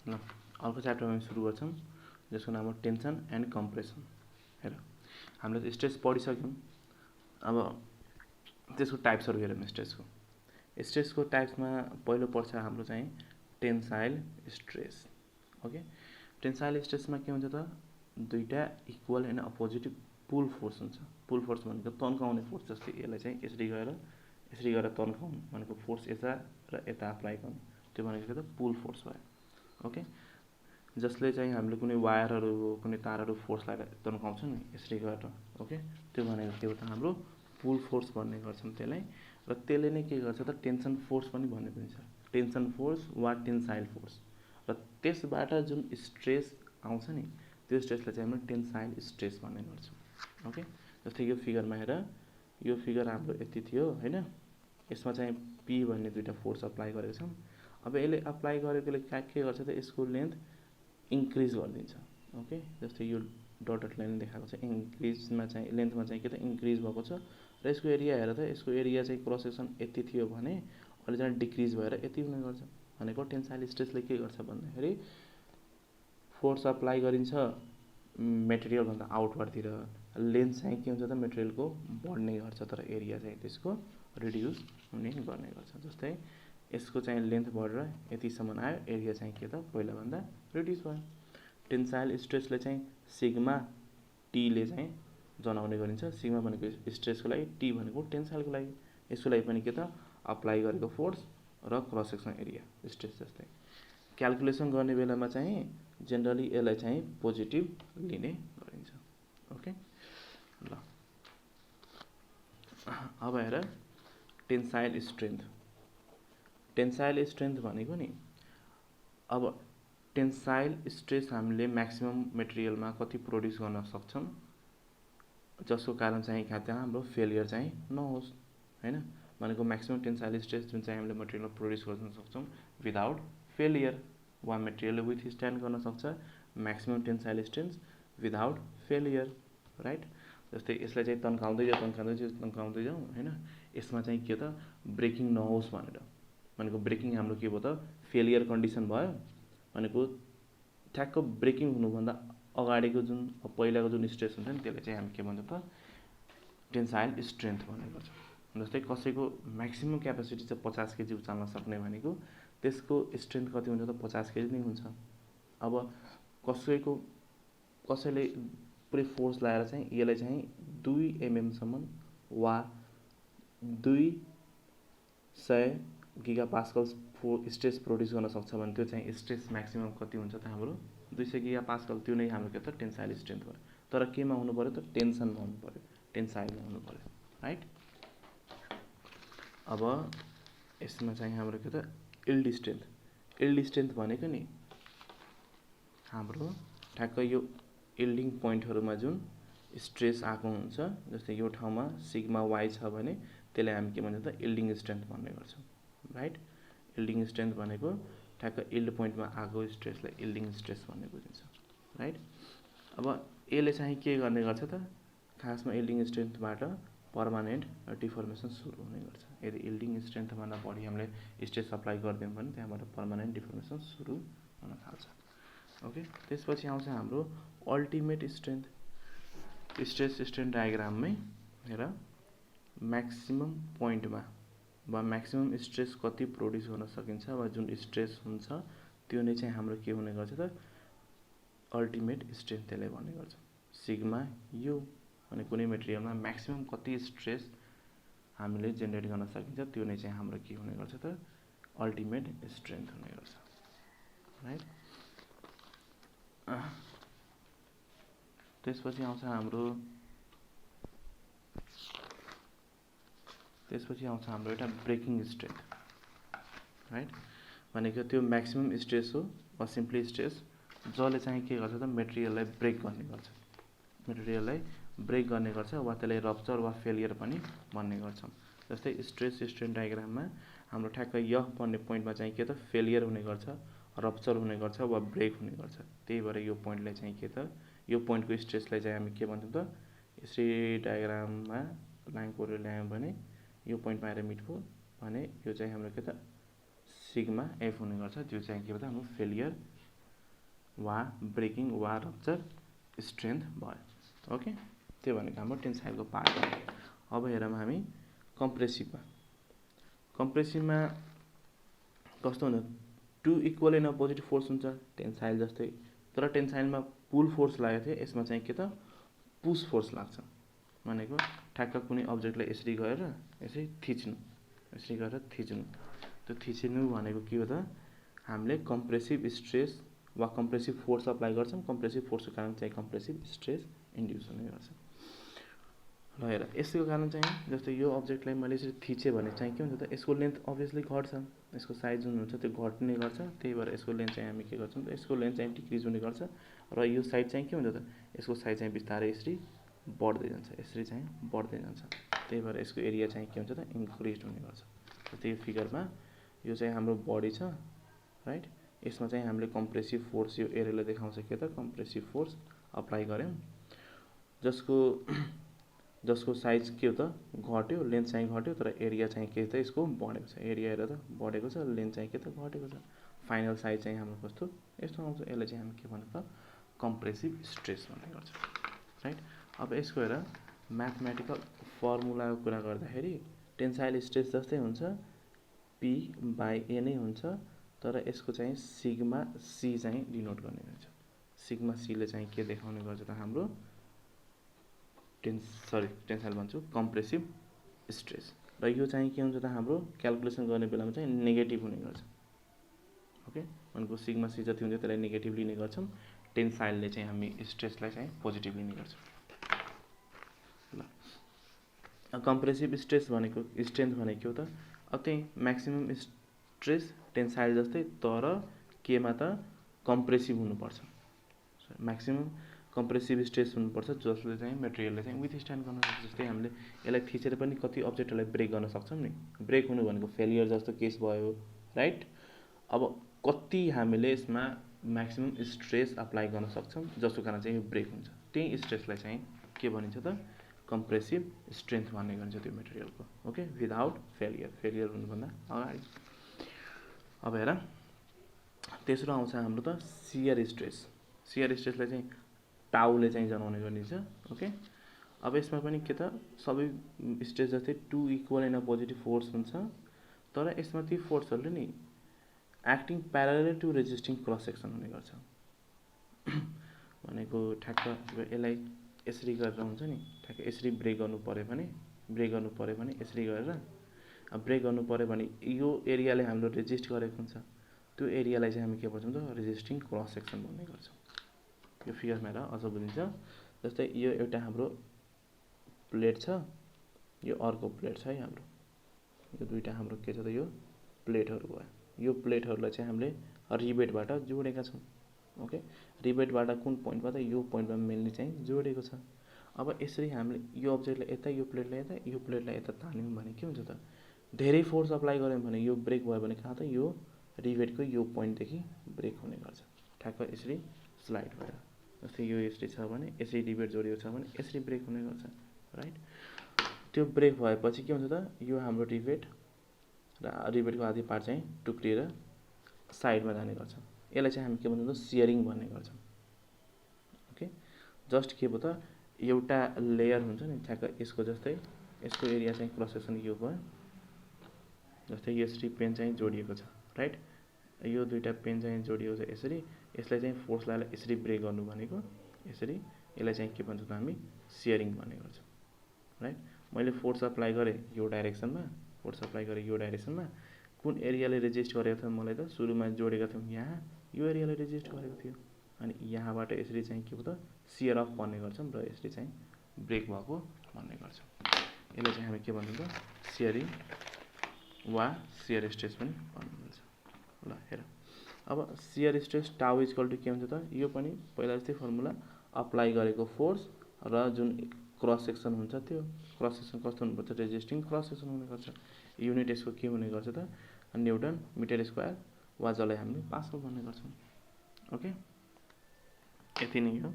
ल अर्को च्याप्टरमा हामी सुरु गर्छौँ जसको नाम हो टेन्सन एन्ड कम्प्रेसन। हेर हामीले स्ट्रेस पढिसक्यौँ। अब त्यसको टाइप्सहरू हेरौँ। स्ट्रेसको टाइप्समा पहिलो पर्छ हाम्रो चाहिँ टेन्साइल स्ट्रेस। ओके, टेन्साइल स्ट्रेसमा के हुन्छ त दुईटा equal and opposite pull force हुन्छ। पुल फोर्स भनेको तन्काउने फोर्स, जस्तै यसलाई चाहिँ यसरी गएर तन्काउनु भनेको फोर्स यता र यता अप्लाई गर्नु, त्यो भनेको त पुल फोर्स भयो। ओके, जसले चाहिँ हामीले कुनै वायरहरू कुनै तारहरू फोर्स लगाएर तन्काउँछ नि यसरी गरेर, ओके, त्यो भनेको के हो त हाम्रो पुल फोर्स भन्ने गर्छौँ त्यसलाई। र त्यसले नै के गर्छ त टेन्सन फोर्स पनि भन्ने पनि छ, टेन्सन फोर्स वा टेन्साइल फोर्स। र त्यसबाट जुन स्ट्रेस आउँछ नि त्यो स्ट्रेसलाई चाहिँ हामीले टेन्साइल स्ट्रेस भन्ने गर्छौँ। ओके, जस्तै यो फिगरमा हेर, यो फिगर हाम्रो यति थियो होइन, यसमा चाहिँ पी भन्ने दुईवटा फोर्स अप्लाई गरेको छौँ। अब यसले अप्लाई गरेकोले के गर्छ त यसको लेन्थ इन्क्रिज गरिदिन्छ। ओके, जस्तै यो डटेड लाइन देखाएको छ, इन्क्रिजमा चाहिँ लेन्थमा चाहिँ के त इन्क्रिज भएको छ। र यसको एरिया हेर त, यसको एरिया चाहिँ क्रस सेक्सन यति थियो भने अहिले चाहिँ डिक्रिज भएर यति हुने गर्छ। भनेको टेन्साइल स्ट्रेसले के गर्छ भन्दाखेरि फोर्स अप्लाई गरिन्छ मेटेरियलभन्दा आउटवर्डतिर, लेन्थ चाहिँ के हुन्छ त मेटेरियलको बढ्ने गर्छ, तर एरिया चाहिँ त्यसको रिड्युस हुने गर्ने गर्छ। जस्तै यसको चाहिँ लेन्थ बढेर यतिसम्म आयो, एरिया चाहिँ के त पहिलाभन्दा रिड्युस भयो। टेन्साइल स्ट्रेसले चाहिँ सिग्मा टीले चाहिँ जनाउने गरिन्छ। सिग्मा भनेको स्ट्रेसको लागि, टी भनेको टेन्साइलको लागि। यसको लागि पनि के त अप्लाई गरेको फोर्स र क्रस सेक्सन एरिया स्ट्रेस। जस्तै क्यालकुलेसन गर्ने बेलामा चाहिँ जेनरली यसलाई चाहिँ पोजिटिभ लिने गरिन्छ। ओके, ल अब हेर टेन्साइल स्ट्रेन्थ। टेन्साइल स्ट्रेन्थ भनेको नि अब टेन्साइल स्ट्रेस हामीले म्याक्सिमम मेटेरियलमा कति प्रोड्युस गर्न सक्छौँ जसको कारण चाहिँ त्यहाँ हाम्रो फेलियर चाहिँ नहोस् होइन। भनेको म्याक्सिमम टेन्साइल स्ट्रेस जुन चाहिँ हामीले मेटेरियलमा प्रोड्युस गर्न सक्छौँ विदाउट फेलियर, वा मेटेरियलले विथ स्ट्यान्ड गर्न सक्छ maximum tensile strength without failure, right. जस्तै यसलाई चाहिँ तन्काउँदै जाउँ होइन, यसमा चाहिँ के त ब्रेकिङ नहोस् भनेर, भनेको ब्रेकिङ हाम्रो के भयो त फेलियर कन्डिसन भयो। भनेको ठ्याक्क ब्रेकिङ हुनुभन्दा अगाडिको जुन पहिलाको जुन स्ट्रेस हुन्छ नि त्यसलाई चाहिँ हामी के भन्छ त टेन्साइल स्ट्रेन्थ भन्ने गर्छौँ। जस्तै कसैको म्याक्सिमम क्यापेसिटी चाहिँ 50 केजी उचाल्न सक्ने भनेको त्यसको स्ट्रेन्थ कति हुन्छ त 50 केजी नै हुन्छ। अब कसैले पुरै फोर्स लगाएर चाहिँ यसलाई चाहिँ 2 mm सम्म वा 200 गिगापास्कल स्ट्रेस प्रोड्युस गर्न सक्छ भने त्यो चाहिँ स्ट्रेस म्याक्सिमम कति हुन्छ त हाम्रो 200 गिगापास्कल। त्यो नै हाम्रो के त टेन्साइल स्ट्रेन्थ भयो। तर केमा हुनु पर्यो त टेन्सनमा हुनु पर्यो, टेन्साइलमा हुनु पर्यो, राइट। अब यसमा चाहिँ हाम्रो के त इल्ड स्ट्रेन्थ। इल्ड स्ट्रेन्थ भनेको नि हाम्रो ठ्याक्क यो इल्डिङ पोइन्टहरूमा जुन स्ट्रेस आएको हुन्छ, जस्तै यो ठाउँमा सिग्मा वाई छ भने त्यसलाई हामी के भन्छ त इल्डिङ स्ट्रेन्थ भन्ने गर्छौँ, राइट। इल्डिङ स्ट्रेन्थ भनेको ठ्याक्क इल्ड पोइन्टमा आएको स्ट्रेसलाई इल्डिङ स्ट्रेस भन्ने बुझिन्छ, राइट। अब यसले चाहिँ के गर्ने गर्छ त खासमा इल्डिङ स्ट्रेन्थबाट पर्मानेन्ट डिफर्मेसन सुरु हुने गर्छ। यदि इल्डिङ स्ट्रेन्थभन्दा बढी हामीले स्ट्रेस अप्लाई गरिदियौँ भने त्यहाँबाट पर्मानेन्ट डिफर्मेसन सुरु हुन थाल्छ। ओके, त्यसपछि आउँछ हाम्रो अल्टिमेट स्ट्रेन्थ। स्ट्रेस स्ट्रेन डायग्राममै हेर म्याक्सिमम पोइन्टमा वा म्याक्सिमम स्ट्रेस कति प्रोड्युस गर्न सकिन्छ वा जुन स्ट्रेस हुन्छ त्यो नै चाहिँ हाम्रो के हुने गर्छ त अल्टिमेट स्ट्रेन्थ त्यसलाई भन्ने गर्छ। सिग्मा यु भने कुनै मेटेरियलमा म्याक्सिमम कति स्ट्रेस हामीले जेनेरेट गर्न सकिन्छ त्यो नै चाहिँ हाम्रो के हुने गर्छ त अल्टिमेट स्ट्रेन्थ हुने गर्छ, राइट। त्यसपछि आउँछ हाम्रो एउटा ब्रेकिङ स्ट्रेन्थ, राइट। भनेको त्यो म्याक्सिमम स्ट्रेस हो वा सिम्पली स्ट्रेस जसले चाहिँ के गर्छ त मेटेरियललाई ब्रेक गर्ने गर्छ, वा त्यसलाई रप्चर वा फेलियर पनि भन्ने गर्छौँ। जस्तै स्ट्रेस स्ट्रेन डायग्राममा हाम्रो ठ्याक्क यह भन्ने पोइन्टमा चाहिँ के त फेलियर हुने गर्छ, रप्चर हुने गर्छ वा ब्रेक हुने गर्छ। त्यही भएर यो पोइन्टलाई चाहिँ के त यो पोइन्टको स्ट्रेसलाई चाहिँ हामी के भन्छौँ त यसरी डायग्राममा लाइन कोरेर ल्यायौँ भने यो पोइन्टमा आएर मिट भयो भने यो चाहिँ हाम्रो के त सिग्मा एफ हुने गर्छ। त्यो चाहिँ के भन्छ हाम्रो फेलियर वा ब्रेकिङ वा रप्चर स्ट्रेन्थ भयो। ओके, त्यो भनेको हाम्रो टेन्साइलको पार्ट हो। अब हेरौँ हामी कम्प्रेसिभमा। कम्प्रेसिभमा कस्तो हुन्छ, two equal and opposite force हुन्छ टेन्साइल जस्तै, तर टेन्साइलमा पुल फोर्स लागेको थियो, यसमा चाहिँ के त पुस फोर्स लाग्छ। भनेको ठ्याक्क कुनै अब्जेक्टलाई यसरी गरेर यसरी थिच्नु, यसरी गरेर थिच्नु। त्यो थिच्नु भनेको के हो त, हामीले कम्प्रेसिभ स्ट्रेस वा कम्प्रेसिभ फोर्स अप्लाई गर्छौँ। कम्प्रेसिभ फोर्सको कारण चाहिँ कम्प्रेसिभ स्ट्रेस इन्ड्युस हुने गर्छ। ल हेर, यसको कारण चाहिँ जस्तै यो अब्जेक्टलाई मैले यसरी थिचेँ भने चाहिँ के हुन्छ त, यसको लेन्थ अभियसली घट्छ, यसको साइज जुन हुन्छ त्यो घट्ने गर्छ। त्यही भएर यसको लेन्थ चाहिँ हामी के गर्छौँ त, यसको लेन्थ चाहिँ डिक्रिज हुने गर्छ। र यो साइड चाहिँ के हुन्छ त, यसको साइज चाहिँ बिस्तारै यसरी बढ्दै जान्छ, यसरी चाहिँ बढ्दै जान्छ। त्यही भएर यसको एरिया चाहिँ के हुन्छ त, इन्क्रिज हुने गर्छ। जस्तै यो फिगरमा यो चाहिँ हाम्रो बडी छ, राइट। यसमा चाहिँ हामीले कम्प्रेसिभ फोर्स, यो एरियाले देखाउँछ के त, कम्प्रेसिभ फोर्स अप्लाई गऱ्यौँ, जसको साइज के हो त घट्यो, लेन्थ चाहिँ घट्यो, तर एरिया चाहिँ के त यसको बढेको छ। एरिया हेर त बढेको छ, लेन्थ चाहिँ के त घटेको छ। फाइनल साइज चाहिँ हाम्रो कस्तो यस्तो आउँछ। यसलाई चाहिँ हामी के भन्छ त, कम्प्रेसिभ स्ट्रेस भन्ने गर्छ, राइट। अब यसको हेर म्याथमेटिकल फर्मुलाको कुरा गर्दाखेरि टेन्साइल स्ट्रेस जस्तै हुन्छ, P/A नै हुन्छ, तर यसको चाहिँ सिग्मा सी चाहिँ डिनोट गर्ने हुन्छ। सिग्मा सीले चाहिँ के देखाउने गर्छ त, हाम्रो टेन्साइल भन्छु कम्प्रेसिभ स्ट्रेस। र यो चाहिँ के हुन्छ त, हाम्रो क्यालकुलेसन गर्ने बेलामा चाहिँ नेगेटिभ हुने गर्छ। ओके, भनेको सिग्मा सी जति हुन्छ त्यसलाई नेगेटिभ लिने गर्छौँ, टेन्साइलले चाहिँ हामी स्ट्रेसलाई चाहिँ पोजिटिभ लिने गर्छौँ। ल, कम्प्रेसिभ स्ट्रेस भनेको स्ट्रेन्थ भनेको के हो त, अब त्यही म्याक्सिमम स्ट्रेस टेन्साइल जस्तै, तर केमा त कम्प्रेसिभ हुनुपर्छ। म्याक्सिमम कम्प्रेसिभ स्ट्रेस हुनुपर्छ, जसले चाहिँ मेटेरियलले चाहिँ विथस्ट्यान्ड गर्न सक्छ। जस्तै हामीले यसलाई थिचेर पनि कति अब्जेक्टहरूलाई ब्रेक गर्न सक्छौँ नि। ब्रेक हुनु भनेको फेलियर जस्तो केस भयो, राइट। अब कति हामीले यसमा म्याक्सिमम स्ट्रेस अप्लाई गर्न सक्छौँ, जसको कारण चाहिँ यो ब्रेक हुन्छ। त्यही स्ट्रेसलाई चाहिँ के भनिन्छ त, कम्प्रेसिभ स्ट्रेन्थ भन्ने गरिन्छ त्यो मेटेरियलको। ओके, विदाउट फेलियर हुनुभन्दा अगाडि। अब हेर, तेस्रो आउँछ हाम्रो त सियर स्ट्रेस। सियर स्ट्रेसलाई चाहिँ टाउले चाहिँ जनाउने गरिन्छ। ओके, अब यसमा पनि के त, सबै स्ट्रेस जस्तै two equal and positive force हुन्छ, तर यसमा ती फोर्सहरूले नि acting parallel to resisting cross section हुने गर्छ। भनेको ठ्याक्क यसलाई यसरी गरेर हुन्छ नि, ठ्याक्क यसरी ब्रेक गर्नु पऱ्यो भने यसरी गरेर ब्रेक गर्नु पऱ्यो भने यो एरियाले हाम्रो रेजिस्ट गरेको हुन्छ, त्यो एरियालाई चाहिँ हामी के भन्छौँ त, रेजिस्टिङ क्रस सेक्सन भन्ने गर्छौँ। यो फिगरमा हेर अझ बुझिन्छ। जस्तै यो एउटा हाम्रो प्लेट छ, यो अर्को प्लेट छ है हाम्रो, यो दुईवटा हाम्रो के छ त, यो प्लेटहरू भयो। यो प्लेटहरूलाई चाहिँ हामीले रिबेटबाट जोडेका छौँ। ओके, रिबेटबाट कुन पोइन्टमा त, यो पोइन्टमा मेनली चाहिँ जोडेको छ। अब यसरी हामीले यो अब्जेक्टलाई यता, यो प्लेटलाई यता, यो प्लेटलाई यता तान्यौँ भने के हुन्छ त, धेरै फोर्स अप्लाई गऱ्यौँ भने यो ब्रेक भयो भने कहाँ त, यो रिबेटको यो पोइन्टदेखि ब्रेक हुने गर्छ, ठ्याक्क यसरी स्लाइड भएर। जस्तै यो यसरी छ भने, यसरी रिबेट जोडिएको छ भने यसरी ब्रेक हुने गर्छ, राइट। त्यो ब्रेक भएपछि के हुन्छ त, यो हाम्रो रिबेट र रिबेटको आधी पार्ट चाहिँ टुक्रिएर साइडमा जाने गर्छ। यसलाई चाहिँ हामी के भन्छौँ त, सियरिङ भन्ने गर्छौँ। ओके, जस्ट के भयो त, एउटा लेयर हुन्छ नि ठ्याक्क यसको, जस्तै यसको एरिया चाहिँ क्रस सेक्सन यो भयो, जस्तै यसरी पेन चाहिँ जोडिएको छ, राइट। यो दुईवटा पेन चाहिँ जोडिएको छ यसरी, यसलाई चाहिँ फोर्स लगाएर यसरी ब्रेक गर्नु भनेको यसरी, यसलाई चाहिँ के भन्छौँ त, हामी सियरिङ भन्ने गर्छौँ, राइट। मैले फोर्स अप्लाई गरेँ यो डाइरेक्सनमा, कुन एरियाले रेजिस्ट गरेको थियो मलाई त, सुरुमा जोडेको थियौँ यहाँ, यो एरियाले रेजिस्ट गरेको थियो, अनि यहाँबाट यसरी चाहिँ के भयो त, सियर अफ भन्ने गर्छौँ, र यसरी चाहिँ ब्रेक भएको भन्ने गर्छौँ। यसलाई चाहिँ हामी के भन्छौँ त, सियरिङ वा सियर स्ट्रेस पनि भन्नु मिल्छ। ल हेर, अब सियर स्ट्रेस टाउ इक्वल टु के हुन्छ त, यो पनि पहिला जस्तै फर्मुला, अप्लाई गरेको फोर्स र जुन क्रस सेक्सन हुन्छ, त्यो क्रस सेक्सन कस्तो हुनुपर्छ, रेजिस्टिङ क्रस सेक्सन हुने गर्छ। युनिट यसको के हुने गर्छ त, न्युटन मिटर स्क्वायर, वा जसलाई हामीले पास्कल भन्ने गर्छौँ। ओके, यति नै हो।